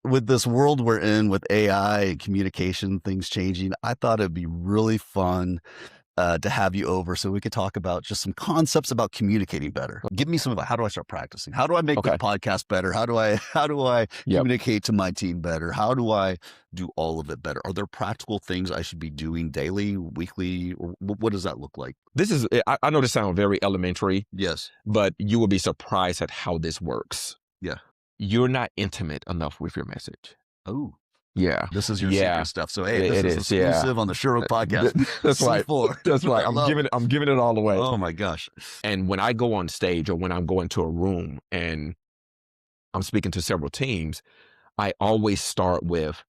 With this world we're in with AI and communication things changing, I thought it'd be really fun to have you over so we could talk about just some concepts about communicating better. Give me some of how do I start practicing? How do I make this Okay. podcast better? How do I Yep. communicate to my team better? How do I do all of it better? Are there practical things I should be doing daily, weekly, or what does that look like? I know this sounds very elementary, Yes. but you will be surprised at how this works. Yeah. You're not intimate enough with your message. Oh, Yeah. this is your Yeah. secret stuff. So hey, It this it is is. Yeah. exclusive on the Sherwood podcast. That's right. C4. That's right. I love it. I'm giving it all away. Oh my gosh. And when I go on stage or when I'm going to a room and I'm speaking to several teams, I always start with,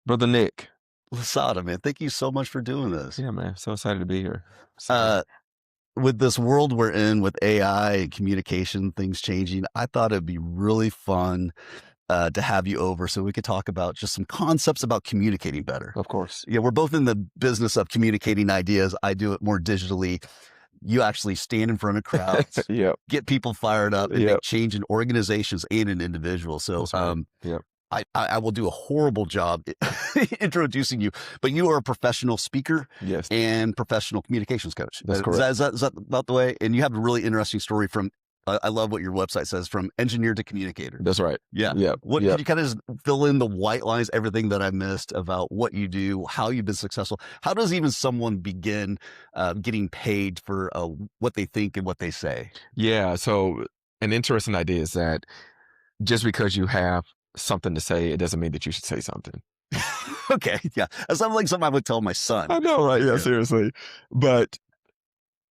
Brother Nick. Lasada, man, thank you so much for doing this. Yeah, man. So excited to be here. With this world we're in with AI and communication things changing, I thought it'd be really fun to have you over so we could talk about just some concepts about communicating better. Of course. Yeah, we're both in the business of communicating ideas. I do it more digitally. You actually stand in front of crowds, Yep. get people fired up, and Yep. make change in organizations and in individuals. So, That's right. Yep. I will do a horrible job introducing you, but you are a professional speaker Yes. and professional communications coach. That's correct. Is that about the way? And you have a really interesting story from, I love what your website says, from engineer to communicator. That's right. Yeah. Yep. What Yep. could you kind of just fill in the white lines, everything that I missed about what you do, how you've been successful? How does even someone begin getting paid for what they think and what they say? Yeah. So an interesting idea is that just because you have something to say, it doesn't mean that you should say something. Okay. Yeah. That sounds like something I would tell my son. I know, right? Yeah, Yeah. seriously. But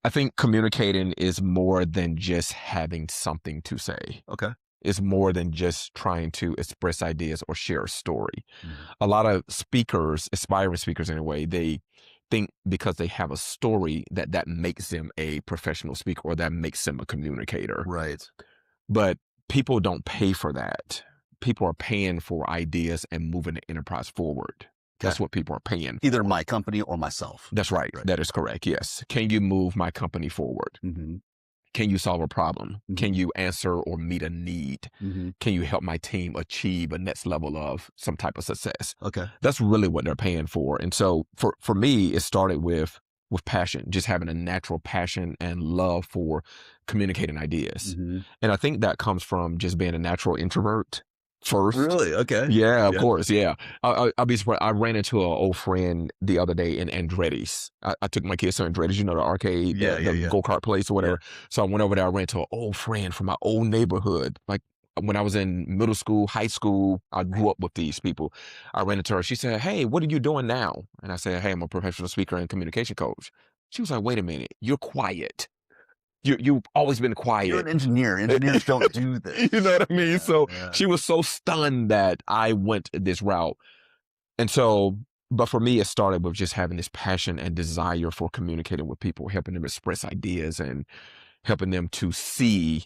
I think communicating is more than just having something to say. Okay. It's more than just trying to express ideas or share a story. A lot of speakers, aspiring speakers anyway, they think because they have a story that makes them a professional speaker or that makes them a communicator. Right. But people don't pay for that. People are paying for ideas and moving the enterprise forward. That's Okay. what people are paying. Either my company or myself. That's right. Right. That is correct. Yes. Can you move my company forward? Mm-hmm. Can you solve a problem? Mhm. Can you answer or meet a need? Mm-hmm. Can you help my team achieve a next level of some type of success? Okay. That's really what they're paying for. And so for me, it started with passion, just having a natural passion and love for communicating ideas. Mm-hmm. And I think that comes from just being a natural introvert first. Really? Okay. Yeah, of Yeah. course. Yeah. I'll be surprised. I ran into an old friend the other day in Andretti's. I took my kids to Andretti's, the arcade, the go-kart place or whatever. So I went over there. I ran into an old friend from my old neighborhood. Like when I was in middle school, high school, I grew up with these people. I ran into her. She said, "Hey, what are you doing now?" And I said, "Hey, I'm a professional speaker and communication coach." She was like, "Wait a minute. You're quiet. You've always been quiet. You're an engineer. Engineers don't do this. You know what I mean?" Yeah, So yeah. she was so stunned that I went this route. And so, but for me, it started with just having this passion and desire for communicating with people, helping them express ideas and helping them to see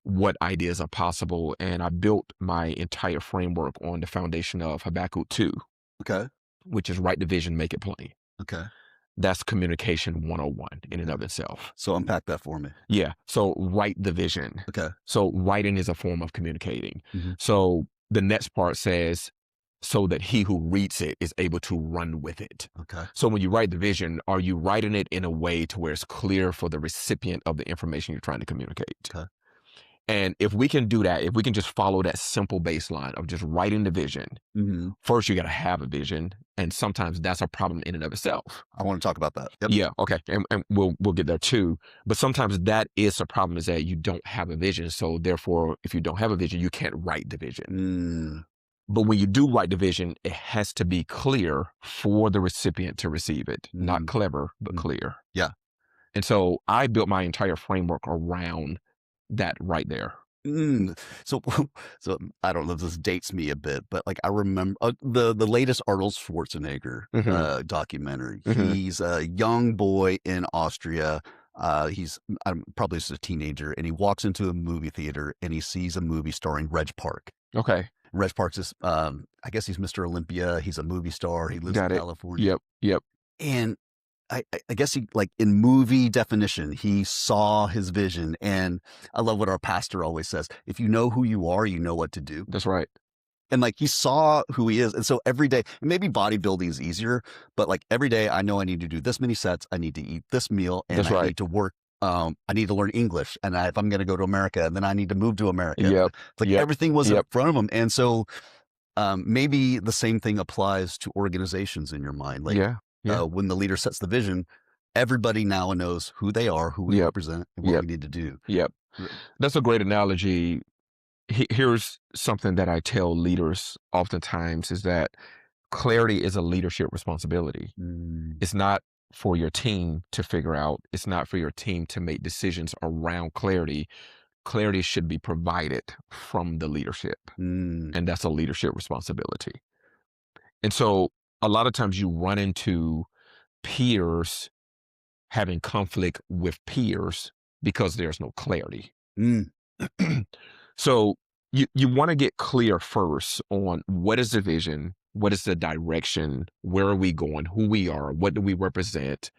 what ideas are possible. And I built my entire framework on the foundation of Habakkuk 2, Okay. which is write the vision, make it plain. Okay. That's communication 101 in and of itself. So unpack that for me. Yeah. So write the vision. Okay. So writing is a form of communicating. Mhm. So the next part says, so that he who reads it is able to run with it. Okay. So when you write the vision, are you writing it in a way to where it's clear for the recipient of the information you're trying to communicate? Okay. And if we can do that, if we can just follow that simple baseline of just writing the vision, Mm-hmm. first you got to have a vision. And sometimes that's a problem in and of itself. I want to talk about that. Yep. Yeah. Okay. And we'll get there too. But sometimes that is a problem, is that you don't have a vision. So therefore, if you don't have a vision, you can't write the vision. Mm. But when you do write the vision, it has to be clear for the recipient to receive it. Not Mm. clever, but Mm. clear. Yeah. And so I built my entire framework around that right there. Mm. So, so I don't know if this dates me a bit, but like I remember the latest Arnold Schwarzenegger Mhm. documentary. Mhm. He's a young boy in Austria. He's probably just a teenager, and he walks into a movie theater and he sees a movie starring Reg Park. Okay. Reg Park's is, I guess he's Mr. Olympia. He's a movie star. He lives Got in it. California. Yep. And I guess he, like, in movie definition, he saw his vision. And I love what our pastor always says: if you know who you are, you know what to do. That's right. And like, he saw who he is. And so every day, and maybe bodybuilding is easier, but like every day I know I need to do this many sets. I need to eat this meal, and That's I right. need to work. I need to learn English. And if I'm going to go to America, then I need to move to America. Yep. It's like Yep. everything was in Yep. front of him. And so maybe the same thing applies to organizations in your mind. Like, Yeah. Yeah. when the leader sets the vision, everybody now knows who they are, who we Yep. represent, and what Yep. we need to do. Yep. That's a great analogy. Here's something that I tell leaders oftentimes is that clarity is a leadership responsibility. It's not for your team to figure out. It's not for your team to make decisions around clarity. Clarity should be provided from the leadership. And that's a leadership responsibility. And so a lot of times you run into peers having conflict with peers because there's no clarity. So you want to get clear first on what is the vision, what is the direction, where are we going, who we are, what do we represent,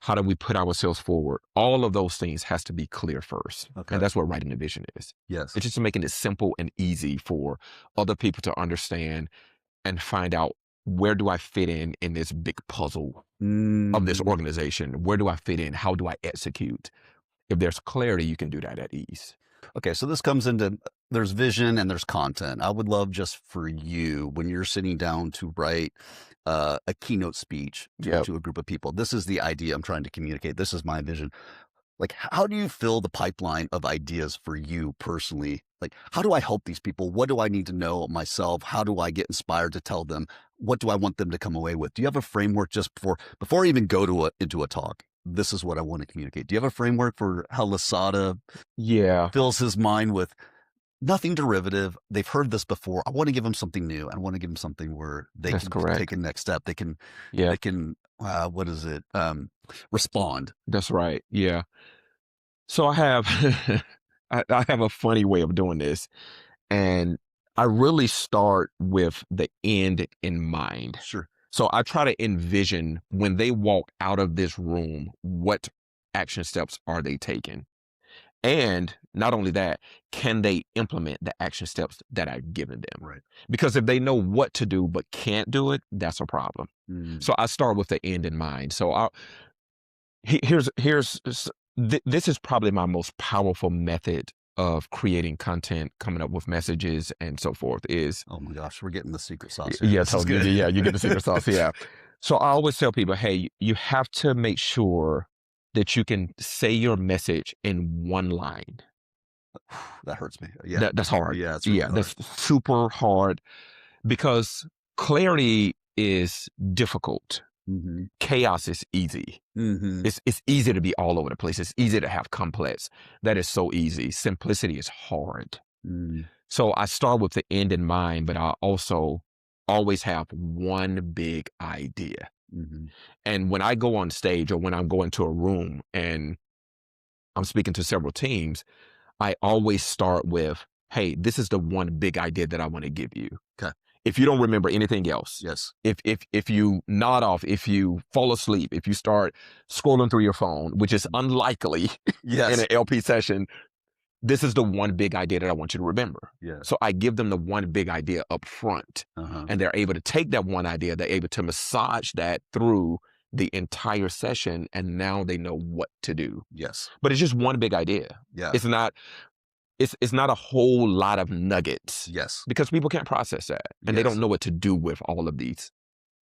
how do we put ourselves forward. All of those things has to be clear first. Okay. And that's what writing a vision is. Yes. It's just making it simple and easy for other people to understand and find out, where do I fit in this big puzzle of this organization? Where do I fit in? How do I execute? If there's clarity, you can do that at ease. Okay, so this comes into, there's vision and there's content. I would love, just for you, when you're sitting down to write a keynote speech to a group of people, this is the idea I'm trying to communicate. This is my vision. Like, how do you fill the pipeline of ideas for you personally? Like, how do I help these people? What do I need to know myself? How do I get inspired to tell them? What do I want them to come away with? Do you have a framework just before I even go into a talk? This is what I want to communicate. Do you have a framework for how Lasada fills his mind with nothing derivative? They've heard this before. I want to give them something new. I want to give them something where they can take a next step. They can, what is it? Respond. That's right. Yeah. So I have, I have a funny way of doing this, and I really start with the end in mind. Sure. So I try to envision, when they walk out of this room, what action steps are they taking? And not only that, can they implement the action steps that I've given them? Right. Because if they know what to do but can't do it, that's a problem. So I start with the end in mind. So this is probably my most powerful method of creating content, coming up with messages and so forth is... Oh my gosh, we're getting the secret sauce here. Yeah, totally. Yeah, you get the secret sauce. Yeah. So I always tell people, hey, you have to make sure that you can say your message in one line. That hurts me. Yeah. That's hard. Yeah, it's really hard. That's super hard, because clarity is difficult. Chaos is easy. It's easy to be all over the place. It's easy to have complex. That is so easy. Simplicity is hard. So I start with the end in mind, but I also always have one big idea. And when I go on stage, or when I'm going to a room and I'm speaking to several teams, I always start with, hey, this is the one big idea that I want to give you. Okay. If you don't remember anything else, yes. If you nod off, if you fall asleep, if you start scrolling through your phone, which is unlikely in an LP session, this is the one big idea that I want you to remember. So I give them the one big idea up front, and they're able to take that one idea, they're able to massage that through the entire session, and now they know what to do. Yes. But it's just one big idea. Yeah. It's not a whole lot of nuggets. Yes. Because people can't process that, and they don't know what to do with all of these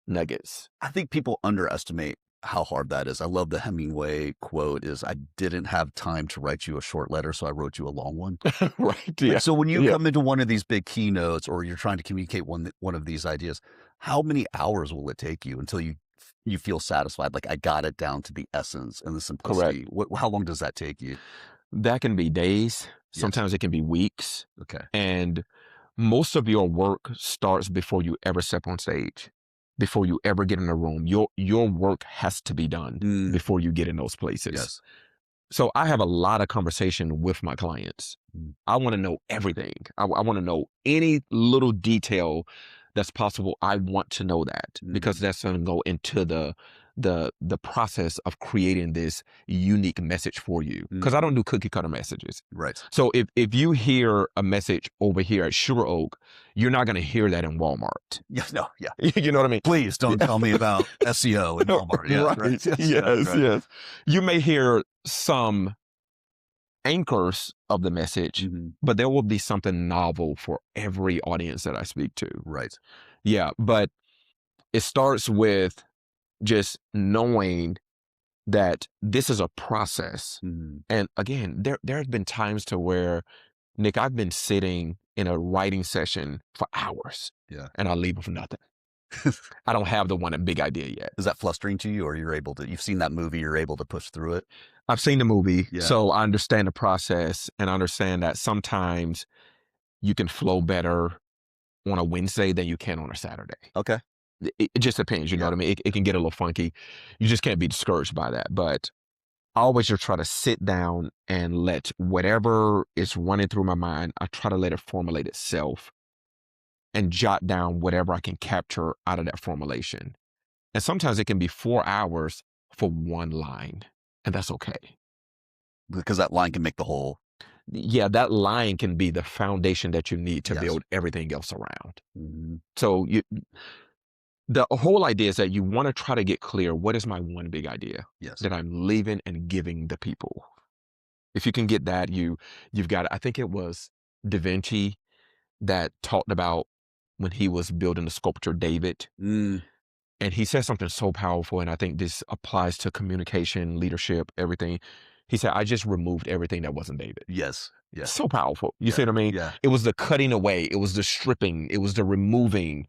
nuggets. I think people underestimate how hard that is. I love the Hemingway quote is, I didn't have time to write you a short letter, so I wrote you a long one. Right. Yeah. Like, so when you come into one of these big keynotes, or you're trying to communicate one of these ideas, how many hours will it take you until you feel satisfied? Like, I got it down to the essence and the simplicity. Correct. How long does that take you? That can be days. Sometimes it can be weeks. Okay. And most of your work starts before you ever step on stage, before you ever get in a room. Your work has to be done before you get in those places. Yes. So I have a lot of conversation with my clients. I want to know everything. I want to know any little detail that's possible. I want to know that, because that's going to go into the the process of creating this unique message for you. Because I don't do cookie cutter messages. Right. So if you hear a message over here at Sugar Oak, you're not going to hear that in Walmart. Yeah, no, yeah. You know what I mean? Please don't tell me about SEO in Walmart. Yes, right. Yes, right. yes. You may hear some anchors of the message, but there will be something novel for every audience that I speak to. Right. Yeah, but it starts with just knowing that this is a process. And again, there have been times to where, Nick, I've been sitting in a writing session for hours. Yeah. And I leave with nothing. I don't have the one big idea yet. Is that frustrating to you, or you've seen that movie, you're able to push through it? I've seen the movie, so I understand the process, and I understand that sometimes you can flow better on a Wednesday than you can on a Saturday. Okay. It just depends, you know what I mean? It can get a little funky. You just can't be discouraged by that. But I always just try to sit down and let whatever is running through my mind, I try to let it formulate itself and jot down whatever I can capture out of that formulation. And sometimes it can be 4 hours for one line, and that's okay. Because that line can make the whole. Yeah, that line can be the foundation that you need to build everything else around. So the whole idea is that you want to try to get clear, what is my one big idea that I'm leaving and giving the people? If you can get that, you've got it. I think it was Da Vinci that talked about when he was building the sculpture David. And he said something so powerful, and I think this applies to communication, leadership, everything. He said, I just removed everything that wasn't David. Yes. So powerful. You see what I mean? Yeah. It was the cutting away. It was the stripping. It was the removing.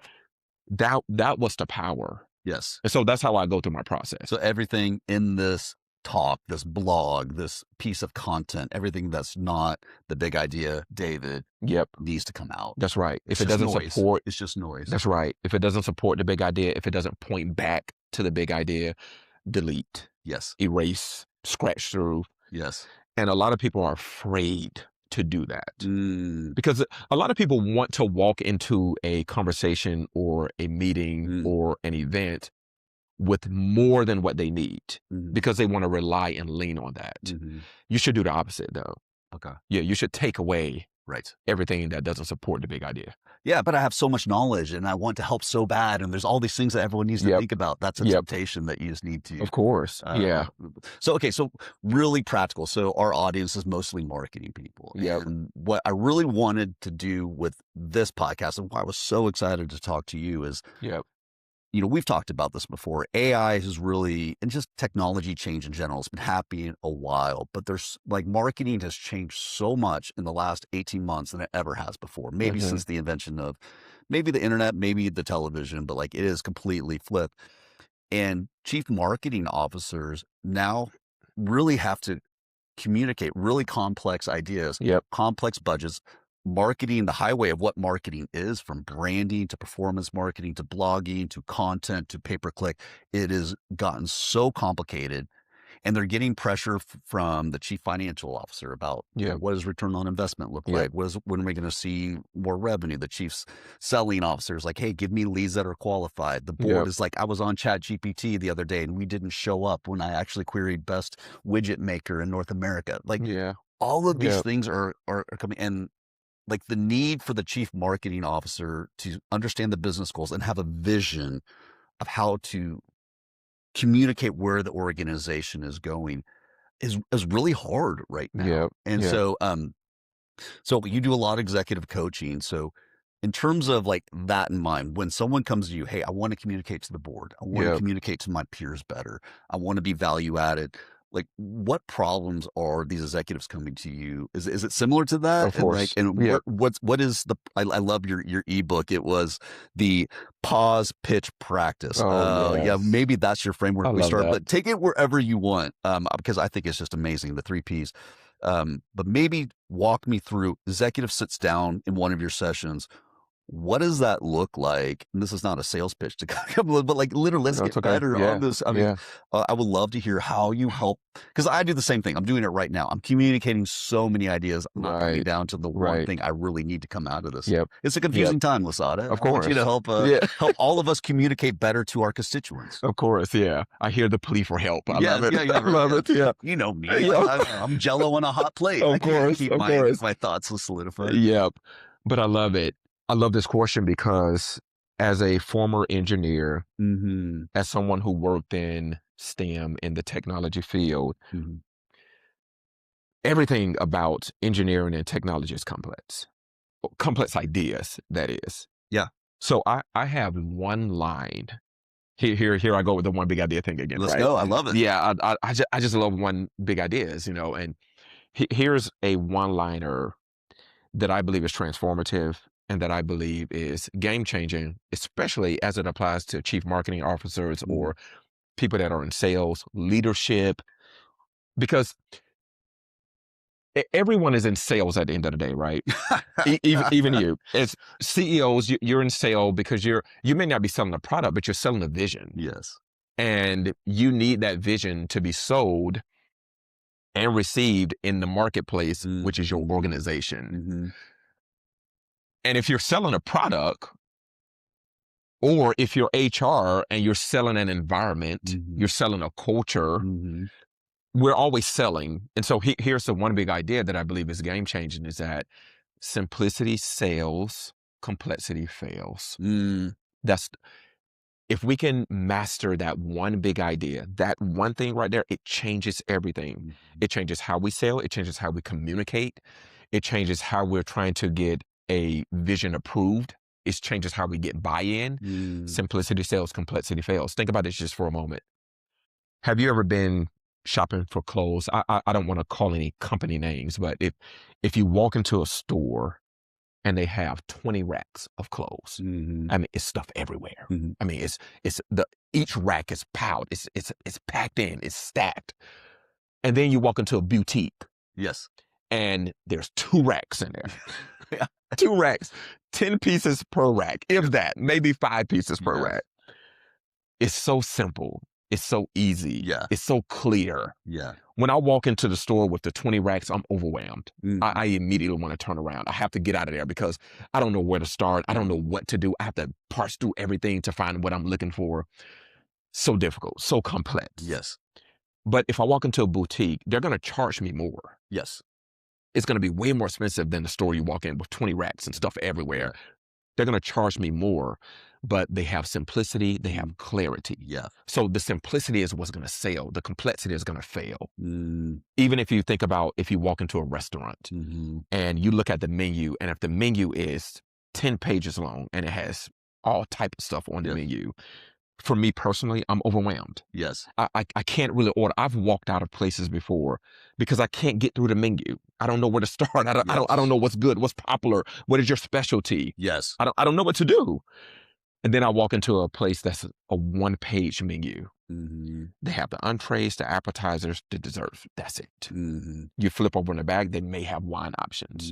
That was the power. Yes. And so that's how I go through my process. So everything in this talk, this blog, this piece of content, everything that's not the big idea, David, needs to come out. That's right. If it doesn't support, it's just noise. That's right. If it doesn't support the big idea, if it doesn't point back to the big idea, delete. Yes. Erase, scratch through. Yes. And a lot of people are afraid to do that because a lot of people want to walk into a conversation or a meeting or an event with more than what they need because they want to rely and lean on that. You should do the opposite, though. Okay. Yeah, you should take away everything that doesn't support the big idea. Yeah, but I have so much knowledge and I want to help so bad, and there's all these things that everyone needs to think about. That's a temptation that you just need to. Of course. So, okay, so really practical. So our audience is mostly marketing people. And what I really wanted to do with this podcast, and why I was so excited to talk to you, is we've talked about this before. AI has really, and just technology change in general, it's been happening a while, but there's marketing has changed so much in the last 18 months than it ever has before. Maybe since the invention of maybe the internet, maybe the television, but it is completely flipped. And chief marketing officers now really have to communicate really complex ideas, complex budgets, marketing, the highway of what marketing is, from branding to performance marketing to blogging to content to pay-per-click. It has gotten so complicated, and they're getting pressure from the chief financial officer about what does return on investment look like? When are we going to see more revenue? The chief's selling officer is like, hey, give me leads that are qualified. The board is like, I was on ChatGPT the other day and we didn't show up when I actually queried best widget maker in North America. All of these things are coming, and the need for the chief marketing officer to understand the business goals and have a vision of how to communicate where the organization is going is really hard right now. So you do a lot of executive coaching. So in terms of that in mind, when someone comes to you, hey, I want to communicate to the board. I want to communicate to my peers better. I want to be value added. What problems are these executives coming to you? Is it similar to that? Of course. What is the? I love your ebook. It was the pause, pitch, practice. Yeah, maybe that's your framework we start, but take it wherever you want. Because I think it's just amazing, the 3 Ps. But maybe walk me through. Executive sits down in one of your sessions. what does that look like? And this is not a sales pitch to come, but like literally, let's That's get okay. better Yeah. on this. I mean, Yeah. I would love to hear how you help, because I do the same thing. I'm doing it right now. I'm communicating so many ideas. I'm not coming Right. down to the one Right. thing I really need to come out of this. Yep. It's a Yep. confusing time, Lasada. Of I want you to course. help Yeah. help all of us communicate better to our constituents. Of course. Yeah. I hear the plea for help. I love Yes, it. yeah, yeah, I love it. Yeah. You know me. Yeah. I'm Jello on a hot plate. I Of can't course. keep Of my course. thoughts solidified. Yep. But I love it. I love this question because as a former engineer, as someone who worked in STEM in the technology field, everything about engineering and technology is complex. Complex ideas, that is. Yeah. So I have one line. Here I go with the one big idea thing again. Let's right? go. I love it. Yeah, I just love one big ideas, and here's a one-liner that I believe is transformative and that I believe is game-changing, especially as it applies to chief marketing officers or people that are in sales, leadership, because everyone is in sales at the end of the day, right? Even you. As CEOs, you're in sales because you may not be selling a product, but you're selling a vision. Yes. And you need that vision to be sold and received in the marketplace, which is your organization. And if you're selling a product, or if you're HR and you're selling an environment, you're selling a culture, we're always selling. And so here's the one big idea that I believe is game changing, is that simplicity sells, complexity fails. If we can master that one big idea, that one thing right there, it changes everything. It changes how we sell. It changes how we communicate. It changes how we're trying to get a vision approved. It changes how we get buy-in. Simplicity sells, complexity fails. Think about this just for a moment. Have you ever been shopping for clothes? I don't want to call any company names, but if you walk into a store and they have 20 racks of clothes. I mean, it's stuff everywhere. I mean, each rack is piled. It's packed in. It's stacked. And then you walk into a boutique. Yes. And there's 2 racks in there. 2 racks, 10 pieces per rack. If that, maybe 5 pieces per rack. It's so simple. It's so easy. Yeah. It's so clear. Yeah. When I walk into the store with the 20 racks, I'm overwhelmed. I immediately want to turn around. I have to get out of there because I don't know where to start. I don't know what to do. I have to parse through everything to find what I'm looking for. So difficult, so complex. Yes. But if I walk into a boutique, they're going to charge me more. Yes. It's going to be way more expensive than the store you walk in with 20 racks and stuff everywhere. They're going to charge me more, but they have simplicity, they have clarity. Yeah. So the simplicity is what's going to sell. The complexity is going to fail. Even if you think about, if you walk into a restaurant and you look at the menu, and if the menu is 10 pages long and it has all type of stuff on the menu, for me personally, I'm overwhelmed. Yes. I can't really order. I've walked out of places before because I can't get through the menu. I don't know where to start. I don't know what's good, what's popular, what is your specialty. Yes. I don't know what to do. And then I walk into a place that's a 1-page menu. They have the entrees, the appetizers, the desserts. That's it. You flip over in the bag, they may have wine options.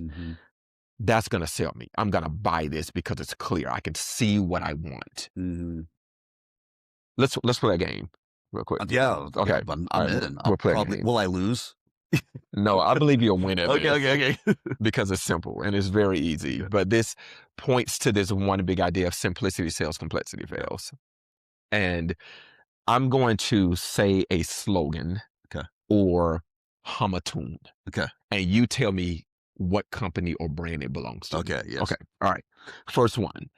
That's going to sell me. I'm going to buy this because it's clear. I can see what I want. Let's play a game real quick. Yeah. Okay. I'm right, in. We'll play a game. Will I lose? No, I believe you'll win it. Okay. Because it's simple and it's very easy. But this points to this one big idea of simplicity sells, complexity fails. And I'm going to say a slogan or hum a tune. Okay. And you tell me what company or brand it belongs to. Okay. Yes. Okay. All right. First one.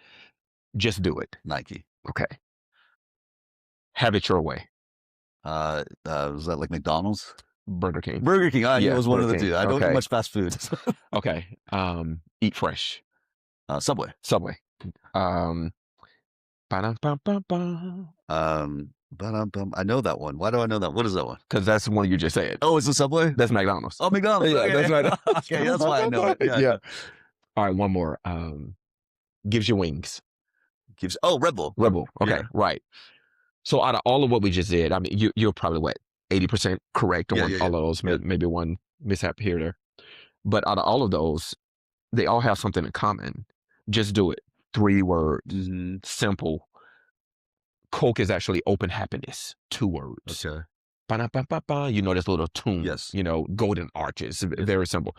Just do it. Nike. Okay. Have it your way. Was that like McDonald's? Burger King. Burger King. I knew it was one of the 2. I don't eat much fast food. Okay. Eat fresh. Subway. Subway. I know that one. Why do I know that? What is that one? Because that's the one you just said. Oh, it's a Subway? That's McDonald's. Oh, McDonald's. Yeah, okay. that's right. Okay, that's why I know it. Yeah. All right, one more. Gives you wings. Red Bull. Red Bull. Okay, right. So out of all of what we just did, I mean, you're probably what, 80% correct on all of those. Maybe one mishap here or there. But out of all of those, they all have something in common. Just do it. 3 words, Mm-hmm. simple. Coke is actually open happiness, 2 words. Okay. Ba-da-ba-ba-ba, this little tune, Yes. golden arches, Yes. very simple.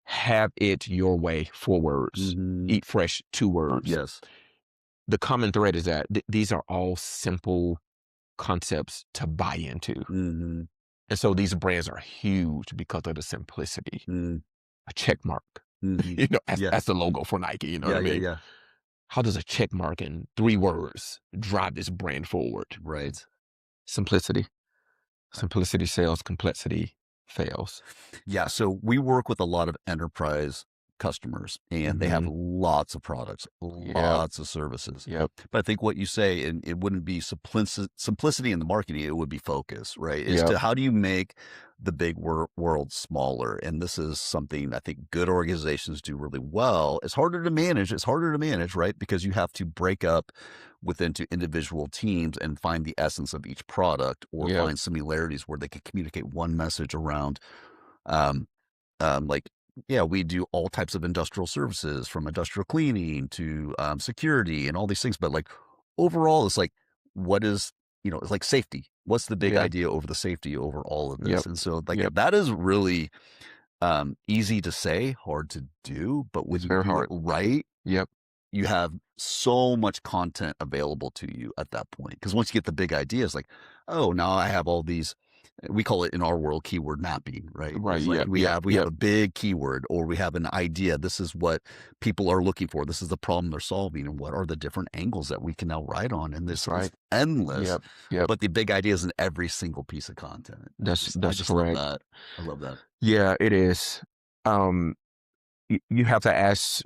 Have it your way, 4 words. Mm-hmm. Eat fresh, 2 words. Yes. The common thread is that these are all simple concepts to buy into. Mm-hmm. And so these brands are huge because of the simplicity. Mm-hmm. A check mark, Mm-hmm. Yeah. that's the logo for Nike, you know what Yeah. I Yeah. mean? Yeah. How does a check mark in 3 words drive this brand forward? Right. Simplicity. Simplicity sells, complexity fails. Yeah, so we work with a lot of enterprise customers and they have Mhm. lots of products, Yep, lots of services. yep, But I think what you say, and it wouldn't be simplicity in the marketing, it would be focus, right? Is yep, to how do you make the big world smaller? And this is something I think good organizations do really well. It's harder to manage. It's harder to manage, right? Because you have to break up into individual teams and find the essence of each product or yep, find similarities where they can communicate one message around um, like, yeah, we do all types of industrial services from industrial cleaning to security and all these things. But like overall, it's like, what is, it's like safety. What's the big yeah, idea over the safety over all of this? yep, And so, like, yep. that is really easy to say, hard to do. But when It's you very do it hard. right, Yep, you have so much content available to you at that point. Because once you get the big ideas, like, oh, now I have all these. We call it in our world keyword mapping, right? right, It's like yep, we yep, have we have yep. a big keyword, or we have an idea. This is what people are looking for. This is the problem they're solving, and what are the different angles that we can now write on? And this That's is right. endless. Yep, yep. But the big idea is in every single piece of content. I That's just love correct. that. I love that. Yeah, it is. Um, you have to ask.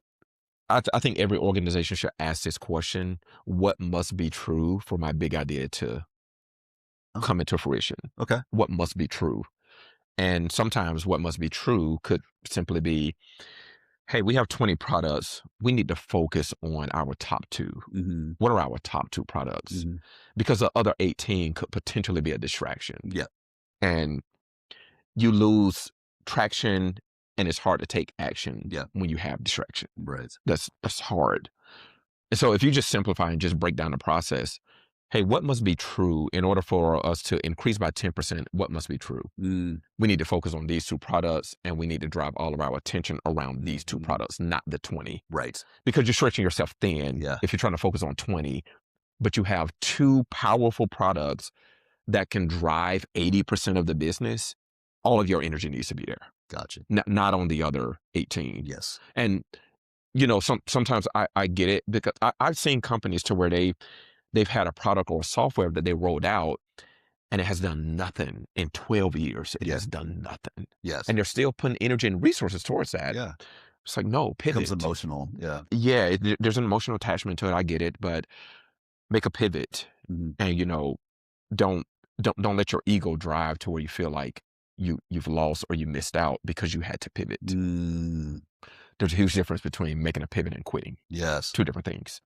I think every organization should ask this question: what must be true for my big idea to Oh, come into fruition? okay. What must be true? And sometimes what must be true could simply be, hey, we have 20 products. We need to focus on our top 2. Mm-hmm. What are our top 2 products? Mm-hmm. Because the other 18 could potentially be a distraction. Yeah. And you lose traction and it's hard to take action Yeah. when you have distraction. Right. That's hard. And so if you just simplify and just break down the process, hey, what must be true in order for us to increase by 10%? What must be true? Mm. We need to focus on these 2 products and we need to drive all of our attention around these 2 Mm-hmm. products, not the 20. Right. Because you're stretching yourself thin Yeah. if you're trying to focus on 20, but you have 2 powerful products that can drive 80% of the business. All of your energy needs to be there, Gotcha. not on the other 18. Yes. And sometimes I get it because I've seen companies to where they've had a product or software that they rolled out and it has done nothing in 12 years. It Yeah. has done nothing. Yes. And they're still putting energy and resources towards that. Yeah. It's like, no, Becomes pivot. emotional. Yeah. Yeah, there's an emotional attachment to it. I get it, but make a pivot Mm-hmm. and, don't don't let your ego drive to where you feel like you've lost or you missed out because you had to pivot. Mm. There's a huge difference between making a pivot and quitting. Yes. 2 different things.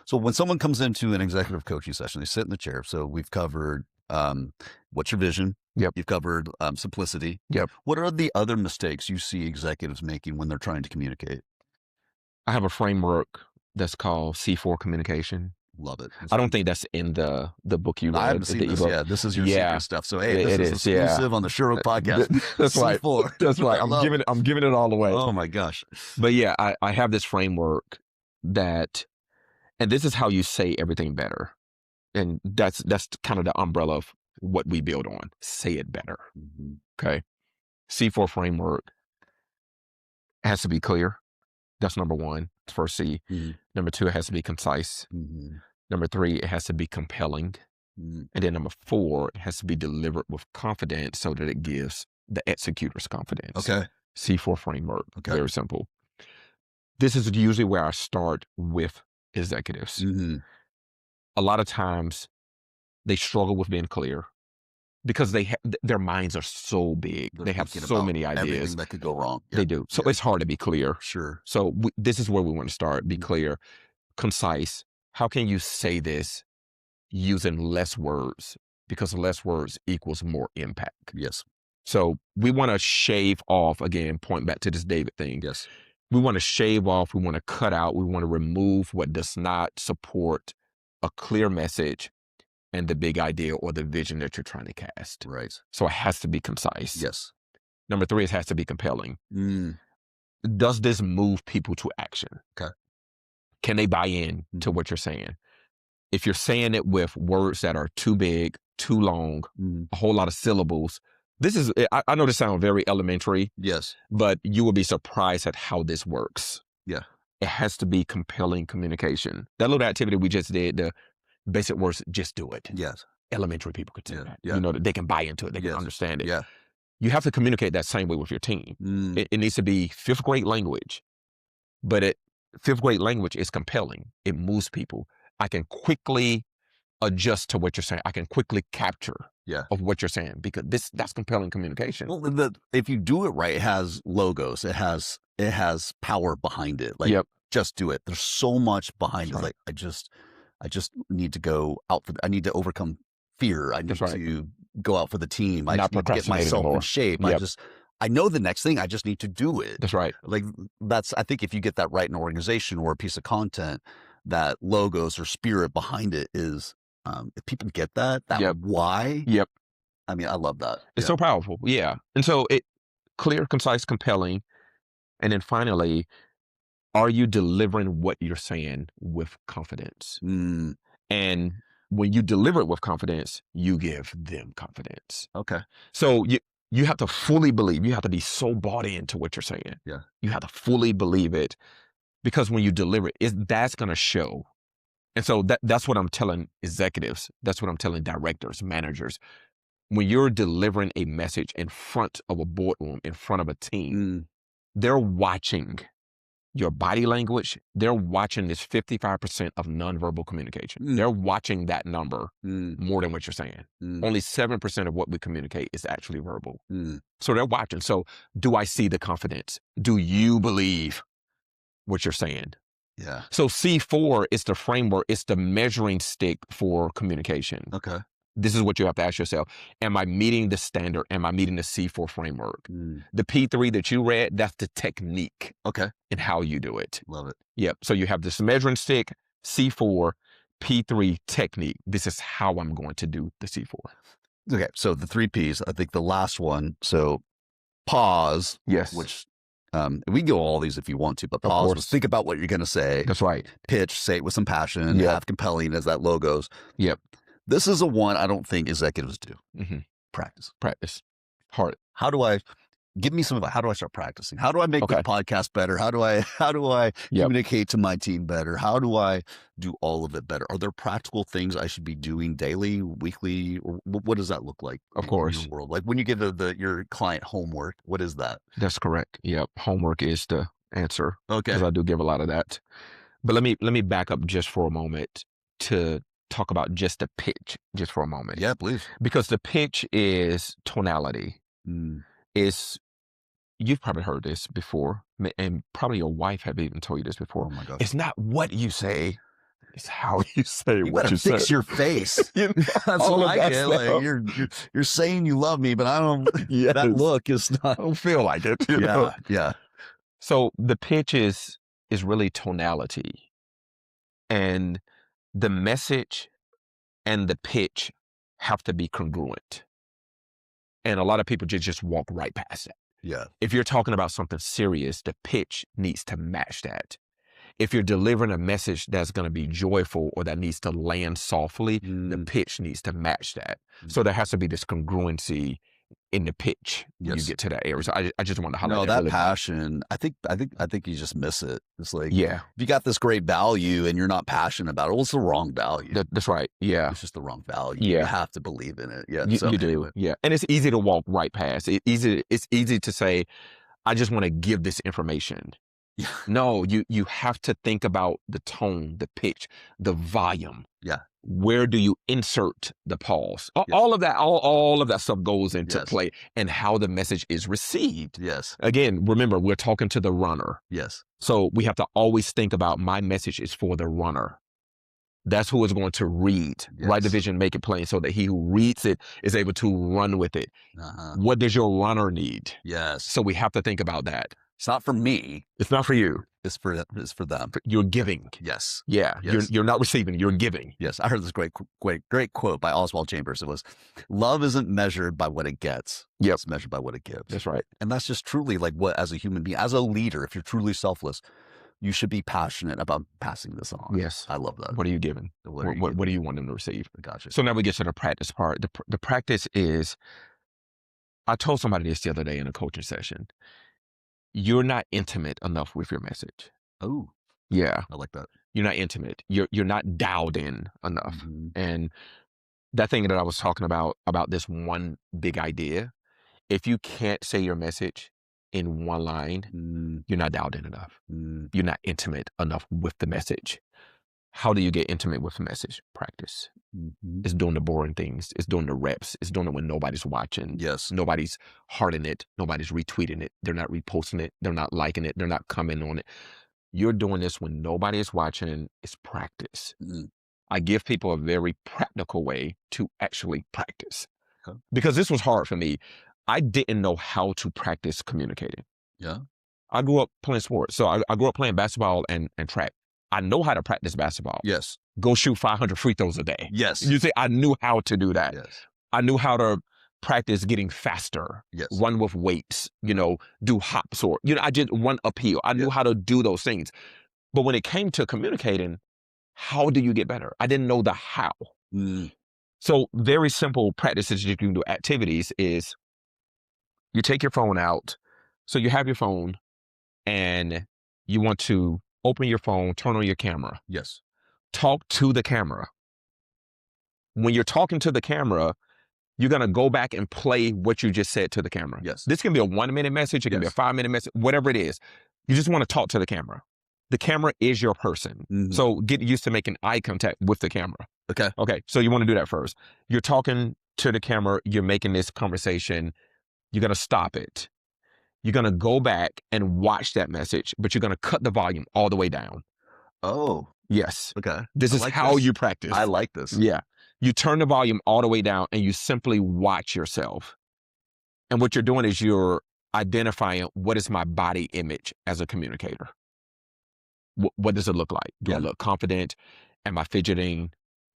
So when someone comes into an executive coaching session, they sit in the chair. So we've covered what's your vision? Yep. You've covered simplicity. Yep. What are the other mistakes you see executives making when they're trying to communicate? I have a framework that's called C4 communication. Love it. I don't think that's in the book you read. I haven't seen the this. ebook. Yeah, this is your Yeah, secret stuff. So hey, this it is is. Yeah, exclusive on the Sherwood podcast. That's right. C4. That's right. I'm giving it all away. Oh my gosh. But yeah, I have this framework that, and this is how you say everything better. And that's kind of the umbrella of what we build on. Say it better. Mm-hmm. Okay. C4 framework has to be clear. That's number 1. First C. Mm-hmm. Number 2, it has to be concise. Mm-hmm. Number 3, it has to be compelling. Mm-hmm. And then number 4, it has to be delivered with confidence so that it gives the executors confidence. Okay. C4 framework. Okay. Very simple. This is usually where I start with executives. Mm-hmm. A lot of times they struggle with being clear because their minds are so big. They're they have thinking so about many ideas. everything that could go wrong. They do. So it's hard to be clear. Sure. So this is where we want to start. Be Mm-hmm. clear, concise. How can you say this using less words? Because less words equals more impact. Yes. So we want to shave off, again, point back to this David thing. Yes. We want to shave off, we want to cut out, we want to remove what does not support a clear message and the big idea or the vision that you're trying to cast. Right. So it has to be concise. Yes. Number 3, it has to be compelling. Mm. Does this move people to action? Okay. Can they buy in to what you're saying? If you're saying it with words that are too big, too long, a whole lot of syllables, I know this sounds very elementary. Yes. But you will be surprised at how this works. Yeah. It has to be compelling communication. That little activity we just did, the basic words, just do it. Yes. Elementary people could do that. Yeah. You know, they can buy into it. They can understand it. Yeah. You have to communicate that same way with your team. It needs to be 5th grade language, but 5th grade language is compelling. It moves people. I can quickly adjust to what you're saying. I can quickly capture of what you're saying because that's compelling communication. Well, if you do it right, it has logos. It has power behind it. Like, just do it. There's so much behind it. Like, I just need to go out I need to overcome fear. I need to go out for the team. I just need to get myself in shape. I know the next thing. I just need to do it. That's right. Like, I think if you get that right in an organization or a piece of content, that logos or spirit behind it is, if people get that why. I mean, I love that. It's so powerful. Yeah. And so clear, concise, compelling. And then finally, are you delivering what you're saying with confidence? And when you deliver it with confidence, you give them confidence. Okay. So you have to fully believe. You have to be so bought into what you're saying. Yeah. You have to fully believe it because when you deliver it, that's going to show. And so that's what I'm telling executives. That's what I'm telling directors, managers. When you're delivering a message in front of a boardroom, in front of a team, they're watching your body language. They're watching this 55% of nonverbal communication. They're watching that number more than what you're saying. Only 7% of what we communicate is actually verbal. So they're watching. So do I see the confidence? Do you believe what you're saying? Yeah. So C4 is the framework. It's the measuring stick for communication. Okay. This is what you have to ask yourself. Am I meeting the standard? Am I meeting the C4 framework? The P3 that you read, that's the technique. Okay. And how you do it. Love it. Yep. So you have this measuring stick, C4, P3 technique. This is how I'm going to do the C4. Okay. So the 3 Ps, I think the last one. So pause. Yes. Which, we can go all these if you want to, but pause was think about what you're going to say. That's right. Pitch, say it with some passion, have compelling as that logos. Yep. This is a one I don't think executives do. Practice. Hard. Give me some of how do I start practicing? How do I make the podcast better? How do I communicate to my team better? How do I do all of it better? Are there practical things I should be doing daily, weekly, or what does that look like? Of course. In your world? Like when you give your client homework, what is that? That's correct. Yep. Homework is the answer. Okay. Because I do give a lot of that. But let me back up just for a moment to talk about just the pitch just for a moment. Yeah, please. Because the pitch is tonality. You've probably heard this before, and probably your wife have even told you this before. Oh my gosh. It's not what you say, it's how you say what you fix say. your face. You know, that's what I get. Like you're saying you love me, but I don't. That look is not. I don't feel like it. You know? Yeah. So the pitch is really tonality, and the message and the pitch have to be congruent. And a lot of people just walk right past that. Yeah. If you're talking about something serious, the pitch needs to match that. If you're delivering a message that's going to be joyful or that needs to land softly, the pitch needs to match that. So there has to be this congruency in the pitch when you get to that area. So I just want to highlight that passion. I think you just miss it. It's like, if you got this great value and you're not passionate about it, well, it's the wrong value. That's right. Yeah. It's just the wrong value. Yeah. You have to believe in it. Yeah. You do. Yeah. And it's easy to walk right past. It's easy to say, I just want to give this information. Yeah. No, you have to think about the tone, the pitch, the volume. Yeah. Where do you insert the pause? All of that, all of that stuff goes into play, and how the message is received. Yes. Again, remember, we're talking to the runner. Yes. So we have to always think about my message is for the runner. That's who is going to read, write the vision, make it plain, so that he who reads it is able to run with it. What does your runner need? Yes. So we have to think about that. It's not for me. It's not for you. It's for them. You're giving. Yes. Yeah. Yes. You're not receiving. You're giving. Yes. I heard this great quote by Oswald Chambers. It was, love isn't measured by what it gets. Yep. It's measured by what it gives. That's right. And that's just truly like what, as a human being, as a leader, if you're truly selfless, you should be passionate about passing this on. Yes. I love that. What are you giving? What do you want them to receive? Gotcha. So now we get to the practice part. The practice is, I told somebody this the other day in a coaching session. You're not intimate enough with your message. Oh, yeah. I like that. You're not intimate. You're not dialed in enough. And that thing that I was talking about this one big idea, if you can't say your message in one line, you're not dialed in enough. You're not intimate enough with the message. How do you get intimate with the message? Practice. It's doing the boring things. It's doing the reps. It's doing it when nobody's watching. Yes. Nobody's hearting it. Nobody's retweeting it. They're not reposting it. They're not liking it. They're not commenting on it. You're doing this when nobody is watching. It's practice. I give people a very practical way to actually practice. Okay. Because this was hard for me. I didn't know how to practice communicating. Yeah. I grew up playing sports. So I grew up playing basketball and track. I know how to practice basketball. Yes. Go shoot 500 free throws a day. Yes. You say, I knew how to do that. Yes. I knew how to practice getting faster. Yes. Run with weights, do hops or, I just run uphill. I knew how to do those things. But when it came to communicating, how do you get better? I didn't know the how. So very simple practices you can do, activities is you take your phone out. So you have your phone and you want to open your phone, turn on your camera. Yes. Talk to the camera. When you're talking to the camera, you're going to go back and play what you just said to the camera. Yes. This can be a 1 minute message. It can be a 5 minute message, whatever it is. You just want to talk to the camera. The camera is your person. So get used to making eye contact with the camera. Okay. Okay. So you want to do that first. You're talking to the camera. You're making this conversation. You're going to stop it. You're going to go back and watch that message, but you're going to cut the volume all the way down. Oh. Yes. Okay. This is how you practice. I like this. Yeah. You turn the volume all the way down and you simply watch yourself. And what you're doing is you're identifying, what is my body image as a communicator? What does it look like? Do I look confident? Am I fidgeting?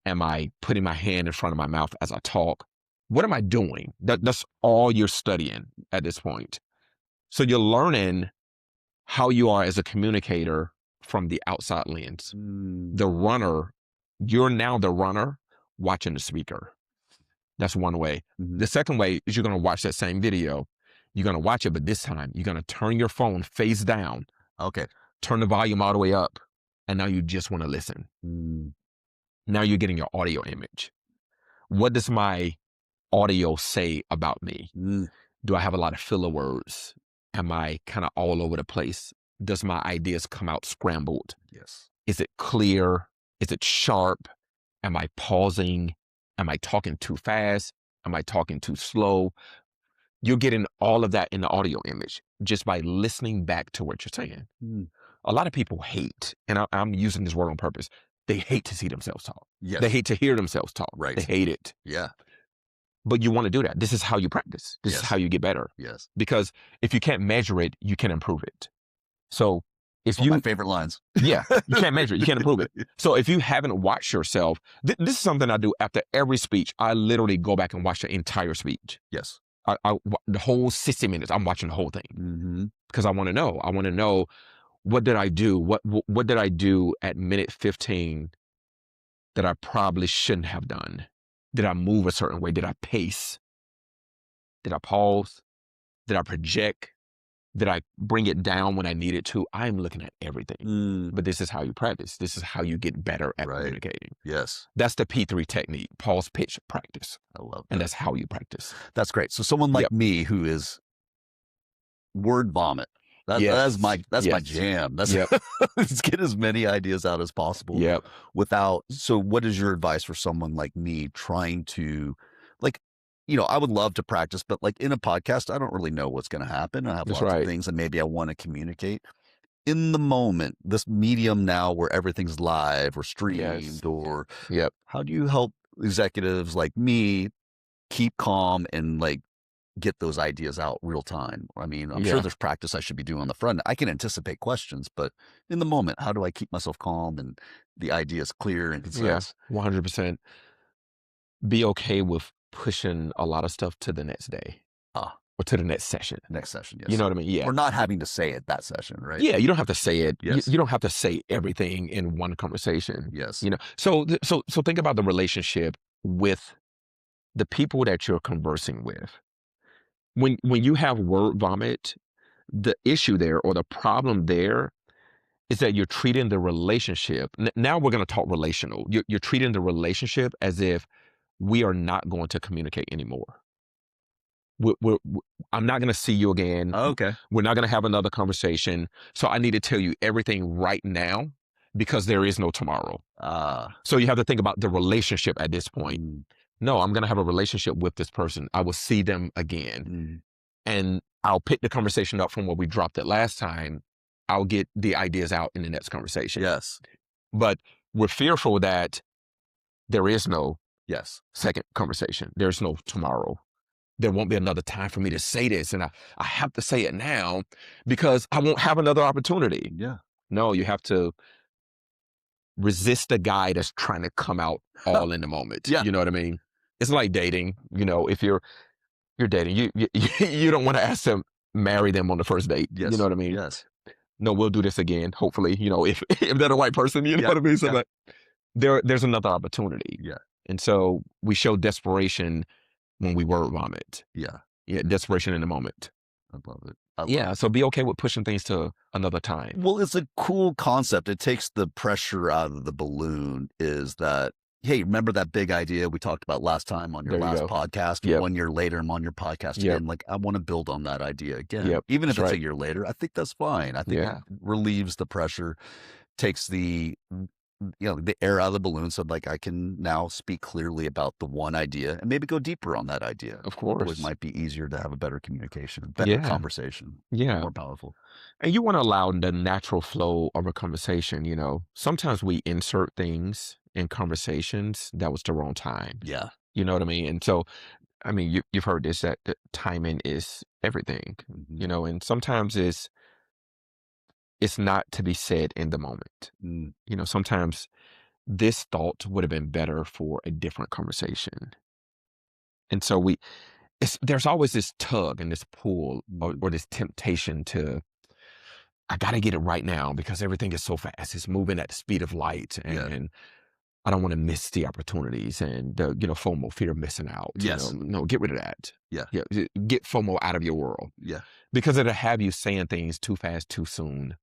Am I putting my hand in front of my mouth as I talk? What am I doing? That's all you're studying at this point. So you're learning how you are as a communicator from the outside lens. The runner, you're now the runner watching the speaker. That's one way. The second way is you're going to watch that same video. You're going to watch it, but this time you're going to turn your phone face down. Okay. Turn the volume all the way up. And now you just want to listen. Now you're getting your audio image. What does my audio say about me? Do I have a lot of filler words? Am I kind of all over the place? Does my ideas come out scrambled? Yes. Is it clear? Is it sharp? Am I pausing? Am I talking too fast? Am I talking too slow? You're getting all of that in the audio image just by listening back to what you're saying. A lot of people hate, and I'm using this word on purpose, they hate to see themselves talk. Yes. They hate to hear themselves talk. Right. They hate it. Yeah. But you want to do that. This is how you practice. This is how you get better. Yes. Because if you can't measure it, you can improve it. So if One of my favorite lines. Yeah, you can't measure it. You can't improve it. So if you haven't watched yourself, this is something I do after every speech. I literally go back and watch the entire speech. Yes. The whole 60 minutes, I'm watching the whole thing. Because I want to know. I want to know, what did I do? What did I do at minute 15 that I probably shouldn't have done? Did I move a certain way? Did I pace? Did I pause? Did I project? Did I bring it down when I needed to? I'm looking at everything. But this is how you practice. This is how you get better at communicating. Yes. That's the P3 technique. Pause, pitch, practice. I love that. And that's how you practice. That's great. So someone like me who is word vomit. That's my jam. That's let's get as many ideas out as possible. So what is your advice for someone like me trying to, like, I would love to practice, but like in a podcast, I don't really know what's going to happen. I have lots of things and maybe I want to communicate in the moment, this medium now where everything's live or streamed or how do you help executives like me keep calm and like get those ideas out real time? I mean, I'm sure there's practice I should be doing on the front. I can anticipate questions, but in the moment, how do I keep myself calm and the ideas clear and concise? 100%. Be okay with pushing a lot of stuff to the next day or to the next session. Next session, yes. You know what I mean? Yeah. Or not having to say it that session, right? Yeah, you don't have to say it. Yes. You don't have to say everything in one conversation. Yes. You know, so think about the relationship with the people that you're conversing with. When you have word vomit, the issue there or the problem there is that you're treating the relationship. Now we're going to talk relational. You're treating the relationship as if we are not going to communicate anymore. I'm not going to see you again. Oh, okay. We're not going to have another conversation. So I need to tell you everything right now because there is no tomorrow. So you have to think about the relationship at this point. No, I'm going to have a relationship with this person. I will see them again. And I'll pick the conversation up from where we dropped it last time. I'll get the ideas out in the next conversation. Yes. But we're fearful that there is no second conversation. There's no tomorrow. There won't be another time for me to say this. And I have to say it now because I won't have another opportunity. Yeah. No, you have to resist the guy that's trying to come out all in the moment. Yeah. You know what I mean? It's like dating. You know, if you're dating, you don't want to ask them, marry them on the first date. Yes. You know what I mean? Yes. No, we'll do this again. Hopefully, you know, if they're the right person, you know what I mean? So like, there's another opportunity. Yeah. And so we show desperation when we word vomit. Yeah. Yeah. Desperation in the moment. I love it. So be okay with pushing things to another time. Well, it's a cool concept. It takes the pressure out of the balloon is that, hey, remember that big idea we talked about last time on your last podcast? 1 year later, I'm on your podcast again. Like, I want to build on that idea again. Even if it's a year later, I think that's fine. I think it relieves the pressure, takes the air out of the balloon. So like I can now speak clearly about the one idea and maybe go deeper on that idea. Of course. It might be easier to have a better communication, better conversation. Yeah. More powerful. And you want to allow the natural flow of a conversation, you know. Sometimes we insert things in conversations that was the wrong time. Yeah. You know what I mean? And so, I mean, you've heard this, that timing is everything, you know, and sometimes it's not to be said in the moment. You know, sometimes this thought would have been better for a different conversation. And so there's always this tug and this pull or this temptation to, I got to get it right now because everything is so fast. It's moving at the speed of light and I don't want to miss the opportunities and the, FOMO, fear of missing out. Yes. No, get rid of that. Yeah. Get FOMO out of your world. Yeah. Because it'll have you saying things too fast, too soon.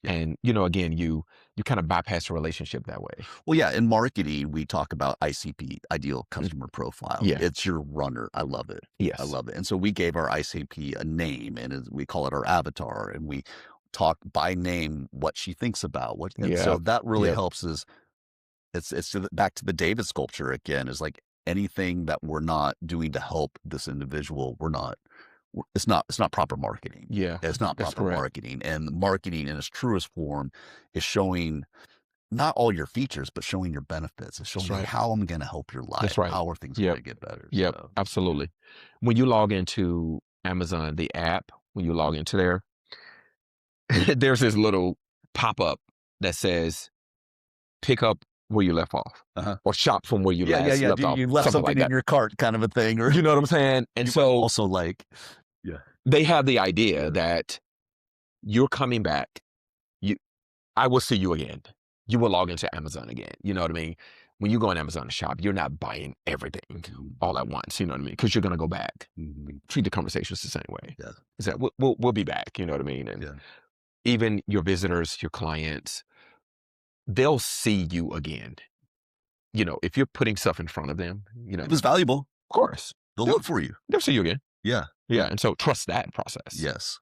Yeah. And, again, you kind of bypass the relationship that way. Well, yeah. In marketing, we talk about ICP, ideal customer profile. Yeah. It's your runner. I love it. Yes. I love it. And so we gave our ICP a name and we call it our avatar and we talk by name what she thinks about. So that really helps us. It's back to the David sculpture again, is like anything that we're not doing to help this individual, it's not proper marketing. Yeah. It's not proper marketing. And marketing in its truest form is showing not all your features, but showing your benefits. It's showing how I'm going to help your life. That's right. How are things going to get better? Yep, So. Absolutely. When you log into Amazon, the app, when you log into there, there's this little pop-up that says, pick up where you left off, or shop from where you left off. You left something in your cart, kind of a thing, or you know what I'm saying. And so also they have the idea that you're coming back. I will see you again. You will log into Amazon again. You know what I mean. When you go on Amazon to shop, you're not buying everything all at once. You know what I mean, because you're gonna go back. Treat the conversations the same way. Yeah, is that we'll be back. You know what I mean. And even your visitors, your clients, they'll see you again. If you're putting stuff in front of them, it was valuable. Of course. They'll look for you. They'll see you again. Yeah. Yeah. And so trust that process. Yes.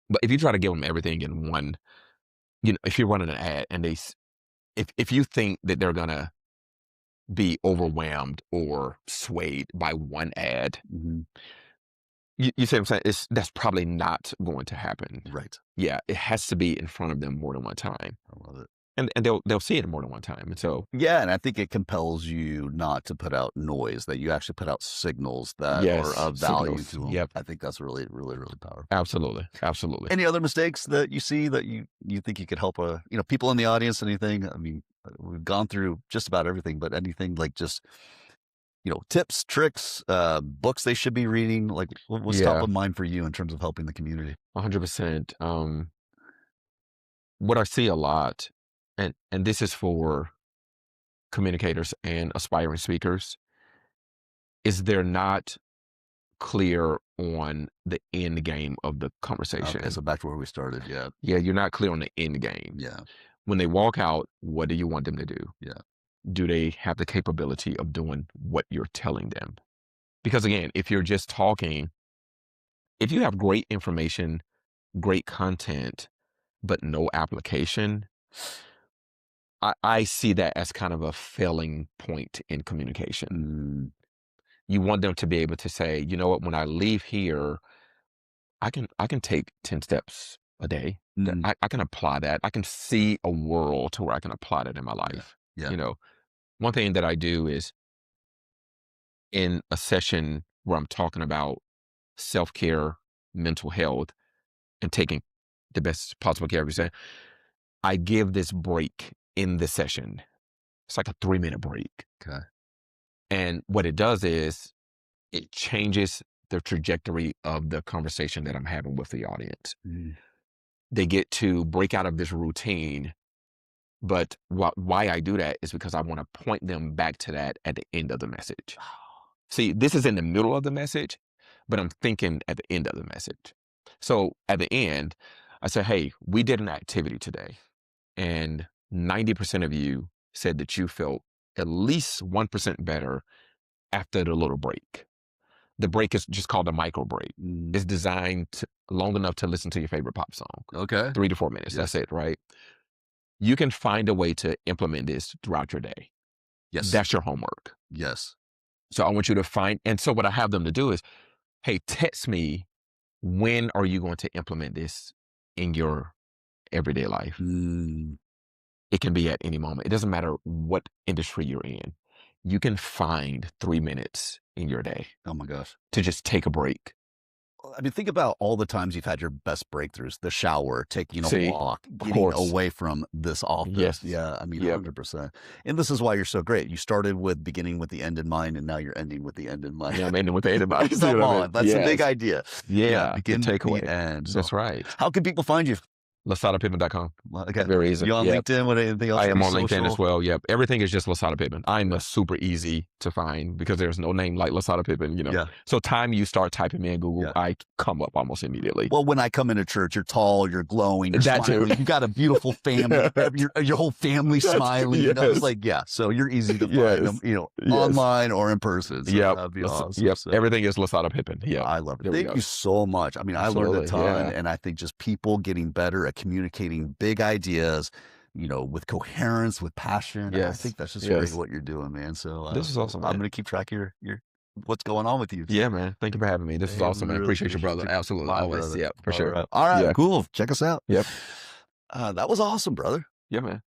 But if you try to give them everything in one, if you're running an ad and if you think that they're going to be overwhelmed or swayed by one ad, you see what I'm saying? That's probably not going to happen. Right. Yeah. It has to be in front of them more than one time. I love it. and they'll see it more than one time. And so yeah, and I think it compels you not to put out noise, that you actually put out signals that are yes, of value signals. to them. Yep, I think that's really, really, really powerful. absolutely, absolutely. Any other mistakes that you see that you think you could help, people in the audience, anything? I mean, we've gone through just about everything, but anything like just, tips, tricks, books they should be reading, like what's top Yeah, of mind for you in terms of helping the community? 100%. What I see a lot, and this is for communicators and aspiring speakers, is they're not clear on the end game of the Okay, conversation. so back to where we started. Yeah, Yeah, you're not clear on the end game. yeah, When they walk out, what do you want them to do? yeah. Do they have the capability of doing what you're telling them? Because again, if you're just talking, if you have great information, great content, but no application, I see that as kind of a failing point in communication. Mm, You want them to be able to say, you know what, when I leave here, I can take 10 steps a day. That mm, I can apply that. I can see a world to where I can apply that in my yeah, life. yeah. You know, one thing that I do is in a session where I'm talking about self-care, mental health, and taking the best possible care of yourself, I give this break in the session. It's like a 3-minute break. Okay. And what it does is it changes the trajectory of the conversation that I'm having with the audience. Mm. They get to break out of this routine. But why I do that is because I want to point them back to that at the end of the message. See, this is in the middle of the message, but I'm thinking at the end of the message. So at the end, I say, hey, we did an activity today, and 90% of you said that you felt at least 1% better after the little break. The break is just called a micro break. Mm. It's designed long enough to listen to your favorite pop song. Okay. 3 to 4 minutes. Yes. That's it, right? You can find a way to implement this throughout your day. Yes. That's your homework. Yes. So I want you to find, and so what I have them to do is, hey, text me, when are you going to implement this in your everyday life? Mm. It can be at any moment. It doesn't matter what industry you're in. You can find 3 minutes in your day Oh my gosh. to just take a break. I mean, think about all the times you've had your best breakthroughs: the shower, taking a See, walk, of getting course. away from this office. Yes. Yeah, I mean, Yep. 100%. And this is why you're so great. You started with beginning with the end in mind, and now you're ending with the end in mind. Yeah, I'm ending with the end of Come on, that's a big Yes. idea. Yeah, begin good with takeaway. the end. So That's right. how can people find you? LasadaPippen.com. Okay. Very easy. You on Yep. LinkedIn? What anything else? I am Any on LinkedIn as social? well. Yep. Everything is just Lasada Pippen. I'm super easy to find because there's no name like Lasada Pippen, Yeah. So time you start typing me in Google, Yeah. I come up almost immediately. Well, when I come into church, you're tall, you're glowing, you're That too. smiling. You got a beautiful family. Your whole family smiling. It's Yes. like, yeah. So you're easy to find Yes. them, Yes. online or in person. So Yep. that'd be awesome. Yep. So Everything is Lasada Pippen. Yeah. I love it. There we Thank go. you so much. I mean, I learned a Absolutely, ton, yeah. and I think just people getting better at communicating big ideas, with coherence, with passion. And I Yes. think that's just great Yes. what you're doing, man. So This is awesome, I'm man. going to keep track of your what's going on with you. Yeah, man. Thank you for having me. This is Man, awesome, man. really Appreciate you, appreciate brother. you. Absolutely. My Always. brother. Yeah, for sure. All right. Yeah. Cool. Check us out. Yep. That was awesome, brother. Yeah, man.